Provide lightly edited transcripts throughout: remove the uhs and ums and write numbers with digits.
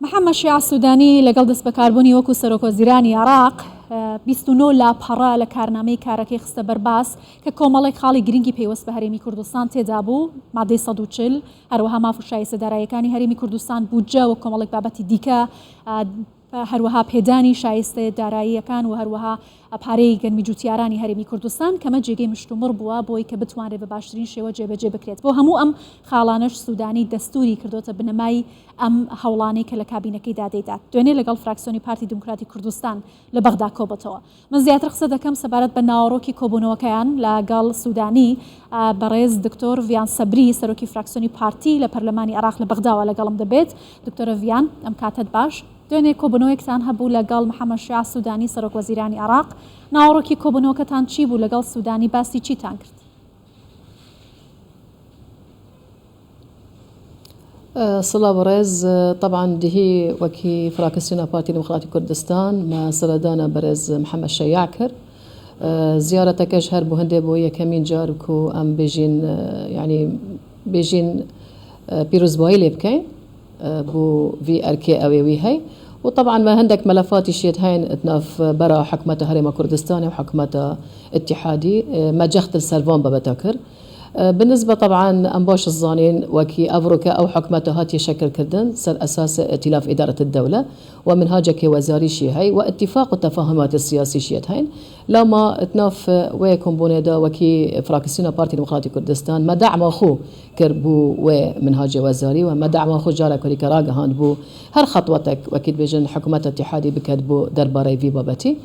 محمد شیع سودانی لەگەڵ دەست بەکاربوونی وەکو سەرۆکوەزیرانی عێراق 29 لاپەڕە لە کارنامەی کارەکەی خستە بەرباس کە کۆمەڵێک خاڵی گرنگی پێوەست بە هەرێمی کوردستان تێدا بوو، مادەی 140 هەروەها مافوشایی سەداراییەکانی هەرێمی کوردستان بودجە و کۆمەڵێک بابەتی دیکە، هەروەها پێدانی شایستە داراییەکان و هەروەها پارەی گەنمی جوتیارانی هەرێمی کوردستان کەمە جێگەی مشتومڕ بووە بۆی کە بتوانرێت بە باشترین شێوە جێبەجێ بکرێت. بۆ هەموو ئەم خاڵانەش سودانی دەستوری کردوتە بنەمای ئەم هەوڵانەی کە لە کابینەکەی دادەیدات. دوێنێ لەگەڵ فراکسیۆنی پارتی دموکراتی کوردستان لە بەغدا کۆبەتەوە. من زیاتر قسە دەکەم سەبارەت بە ناوەڕۆکی کۆبوونەوەکەیان لەگەڵ سودانی بەڕێز دکتۆر ڤیان سەبری سەرۆکی فراکسیۆنی پارتی لە پەرلەمانی عێراق لە بەغداوە لەگەڵم دەبێت. دکتۆرە ڤیان ئەم کاتت باش. دوێنێ کۆبوونەوەیەکتان هەبوو لەگەڵ محەممەد شیع سودانی سەرۆکوەزیرانی عێراق. ناوەڕۆکی کۆبوونەوەکەتان چی بوو؟ لەگەڵ سودانی باسی چیتان کرد؟ سڵاو بەڕێز، طبعا دهی وەکی فراکسیۆنە پارتی دموکراتی کوردستان مە سەردانە بەرێز محەممەد شەیاع کرد. زیارەتەکەش هەر بۆ هەندێک بۆ یەکەمین جار و ئەم بێژین ینی بێژین پیرۆزبایی لێ بکەین بۆ في أركي أوي هاي. وطبعا ما عندك ملفات شيت هاين اتناف برا حكومة هرم كردستان وحكومة اتحادي ما جخت السلفون ببتكر. بالنسبة طبعا أنباش الظانين وكي أفريكا أو حكومة هاتي شكل كردن سر أساس ائتلاف إدارة الدولة ومنهاجة كوزاري شي هاي واتفاق التفاهمات السياسي شيت هاين لما اتناف ويكم بونيدا وكي فراكسينا بارتي ديمقراطي كردستان ما دعم أخو كربو ومنهاجة وزاري وما دعم أخو جارة كوري كراغا هاند بو هر خطوتك وكيد بيجن حكومة اتحادي بكتبو درباري في بابتي.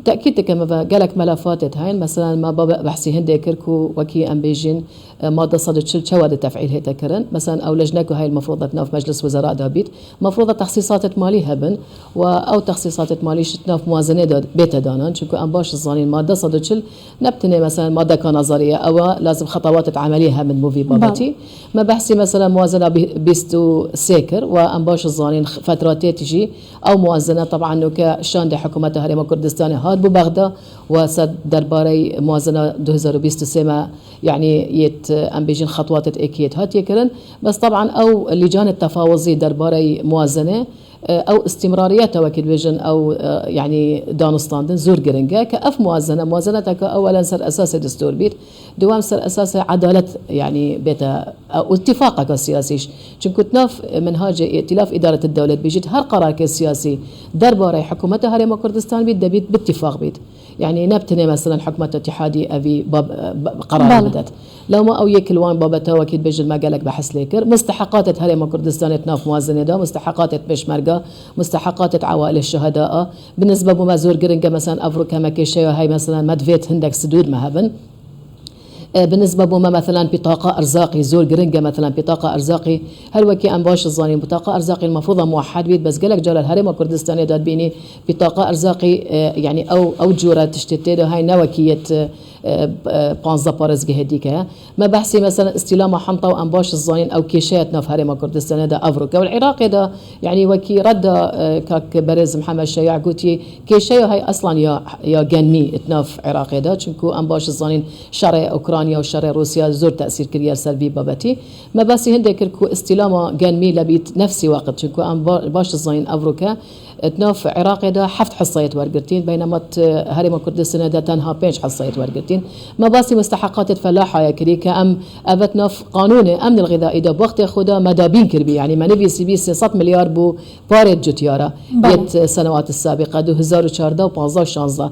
تأكيد كما قالك ملفات هاي مثلا ما بحسي هندي كركو وكي ام بيجين ماده صدد شواد التفعيل هي تكرن مثلا او لجناكو هاي المفروض تناف مجلس وزراء دابيت مفروض تخصيصات مالي هبن او تخصيصات مالي شتناف موازنه بيت دانان شكو ام باش الظانين ماده صدد شل نبتني مثلا ماده كنظريه او لازم خطوات عمليه من موفي بابتي ما بحسي مثلا موازنه بيستو سيكر وام باش الظانين فترات تجي او موازنه طبعا انه كشان دي حكومه هرم كردستان هاد بو بغدا وسد درباري موازنه 2023 يعني يت ام بيجين خطوات اكيد هات يكرن بس طبعا او اللجان التفاوضي درباري موازنه او استمراريتها وكيل فيجن او يعني دانستاندن زور جرينجا كاف موازنتك اولا سر اساس دستور بيت دوام سر اساس عداله يعني بيتا او اتفاقك السياسي چونكو تناف منهاج ائتلاف اداره الدوله بيجيت هر قرار سياسي درباري حكومتها هرم كردستان بيت دبيت باتفاق بيت يعني نبتني مثلا حكومة اتحادي أبي قرار بدت لو ما أو يكلوان بابتها وكيد بيجل ما قالك بحث ليكر مستحقات هرم كردستان تناف موازنة دا مستحقات بشمرقة مستحقات عوائل الشهداء بالنسبة بما زور قرنقة مثلا أفريقيا ما كيشيو هاي مثلا مدفيت هندك سدود مهبن بالنسبة بما مثلا بطاقة أرزاقي زور جرينجا مثلا بطاقة أرزاقي هل وكي أنباش الظانين بطاقة أرزاقي المفروض موحد بيت بس قالك جال الهرم كردستاني داد بيني بطاقة أرزاقي يعني أو جورة تشتتي هاي نوكية بانزا بارز جهديكا ما بحسي مثلا استلام حنطة وأنباش الظانين أو كيشات نف هرم كردستان دا أفريقيا والعراق دا يعني وكي رد كاك برز محمد شياع قوتي كيشيا هاي أصلا يا جنمي اتناف عراقي دا چونكو أنباش الظانين شرع أوكرانيا وشرع روسيا زور تأثير كريار سلبي بابتي ما بس هندي كركو استلام جنمي لبيت نفسي وقت چونكو أنباش الظانين أفريقيا تناف عراقي دا حفت حصيت ورقرتين بينما هرم كردستان دا تنها 5 حصيت ورقرتين ما باسي مستحقات الفلاحة يا كريكا أم أبتناف قانون أمن الغذائي دا بوقت خدا مدابين كربي يعني ما نبي سي 600 مليار بو بارد جوتيارا يت سنوات السابقة 2014 و15 16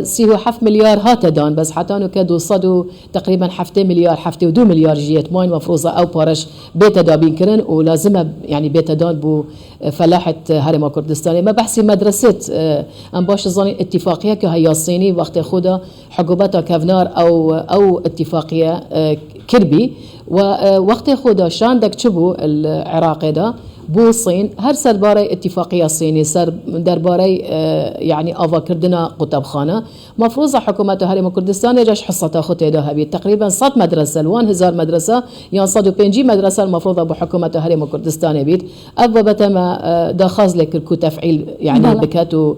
سيهو 7 مليار هات دان بس حتى انه كدو صدو تقريبا 7 مليار 2 مليار جيت ماين مفروضة او بارش بيت دابين كرن ولازمها يعني بيت دان بو فلاحة هرم كردستاني ما بحسي مدرسة ام باش ظني اتفاقية كهي الصيني وقت خدا حقوبتها كافنار او اتفاقية كربي ووقت خدا شان دك تشبو العراقي دا بو الصين هر سرباري اتفاقية الصيني سر درباري يعني آفا كردنا قطبخانة مفروضة حكومة هرم كردستان يجاش حصة خطي ده هبي تقريبا 100 مدرسة 1000 مدرسة يعني 150 مدرسة المفروضة بحكومة هرم كردستان بيت أبا بتما ده خاص لك الكو تفعيل يعني بكاتو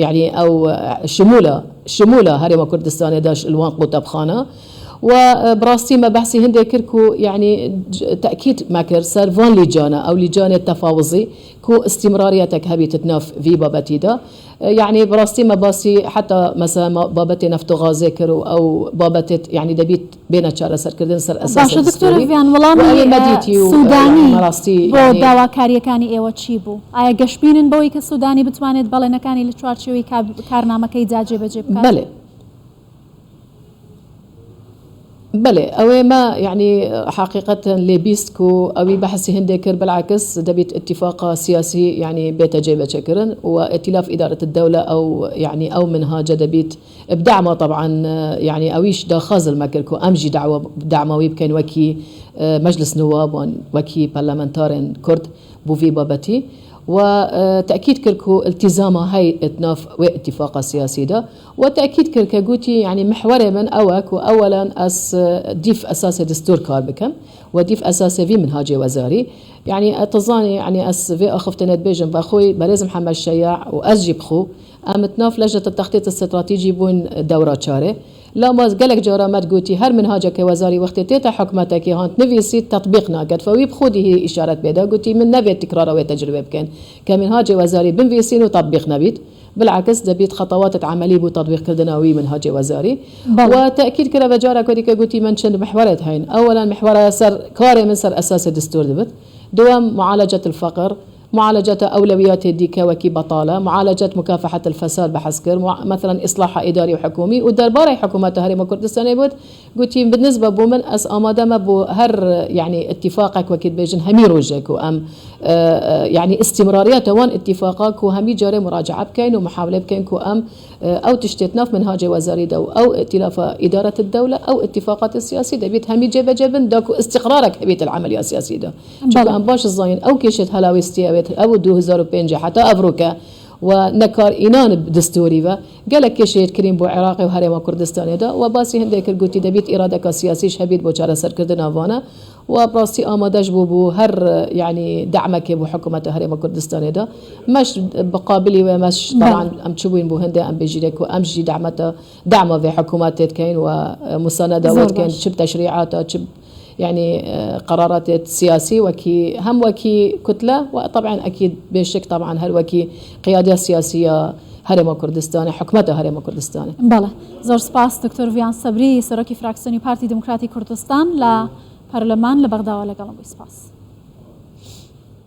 يعني أو شمولة هرم كردستان داش الوان قطبخانة وبراستي ما بحثي هندي كركو يعني تأكيد ما كر سر فان لجانة أو لجانة تفاوضي كو استمراريتك هبي تتناف في بابتي يعني براستي ما باسي حتى مثلا بابتي نفتو غازي كرو أو بابتي يعني دبيت بين شارع سر كردن سر أساس دكتور فيان والله سوداني براستي بو داوا كاريكاني ايوه تشيبو ايا گشبينن بوي كسوداني بتوانيت بلنكاني لچوارچوي كارنامكي جاجي بجيب بله بله أو ما يعني حقيقة لبيستكو أو بحثي هندكر بالعكس دبيت اتفاق سياسي يعني بيت جيبة شكرا وائتلاف إدارة الدولة أو يعني أو منهاج دبيت بدعمه طبعا يعني أويش دا خازل ماكركو أمجي دعمه ويبكن وكي مجلس نواب وكي برلمانتارين كرد بوفي بابتي وتأكيد كركو التزامه هاي اتناف واتفاق سياسي ده وتأكيد كركا قوتي يعني محوري من أوك وأولا ديف أساس دستور كاربكم وديف أساس في منهاج وزاري يعني أتظاني يعني في أخفتنا بيجن بأخوي بريز محمد الشياع وأسجي بخو أمتناف لجنة التخطيط الاستراتيجي بون دورة شارع لا ما قالك جرامات قوتي هر منهاجك وزاري وقت تيتا حكمتك هانت نفيسي تطبيقنا قد فوي بخودي هي إشارات بيدا قوتي من نبي تكرار وتجربة بكن كمنهاج وزاري بنفيسين وتطبيقنا بيت بالعكس دبيت خطوات عملية بتطبيق كردناوي منهاج وزاري وتأكيد كلا بجارة كوديك قوتي منشن محورات هين أولا محور سر كاري من سر أساس الدستور دبت دوام معالجة الفقر معالجة أولويات الديكا وكي بطالة معالجة مكافحة الفساد بحسكر مثلا إصلاح إداري وحكومي ودرباري حكومات هرم كردستان بود قلتي بالنسبة بومن أس آمادة بو هر يعني اتفاقك وكي بيجن همي روجك وأم يعني استمرارية وان اتفاقك وهمي جاري مراجعة بكين ومحاولة بكين كو أو تشتتناف منهاج وزاري دو أو ائتلاف إدارة الدولة أو اتفاقات السياسية دبيت همي جبن داكو استقرارك هبيت العملية السياسية ده شوف أم باش الزين أو كيشت هلاوي أو 2005 حتى أفروكا ونكار إينان بدستوري و قالك كشيت كريم بو عراقي وهرم كردستان دا وباسي هندك قلتي دبيت إرادة سياسي شبيت بو چارة سر كردنا وانا وبراستي آمادش بو هر يعني دعمك بو حكومة هرم كردستان دا مش بقابلي ومش طبعا أم تشوين بو هندا أم بيجيلك وأمشي دعمة في حكومات كين ومساندة وكين شب تشريعات شب يعني قرارات سياسي وكي هم وكي كتلة وطبعا أكيد بشك طبعا هل وكي قيادة سياسية هرم كردستان حكومته هرم كردستان بله زور سپاس دكتور ویان صبری سرکی فراکسیونی پارتی دموکراتی کردستان لا پارلمان لبغداد ولا قلم سپاس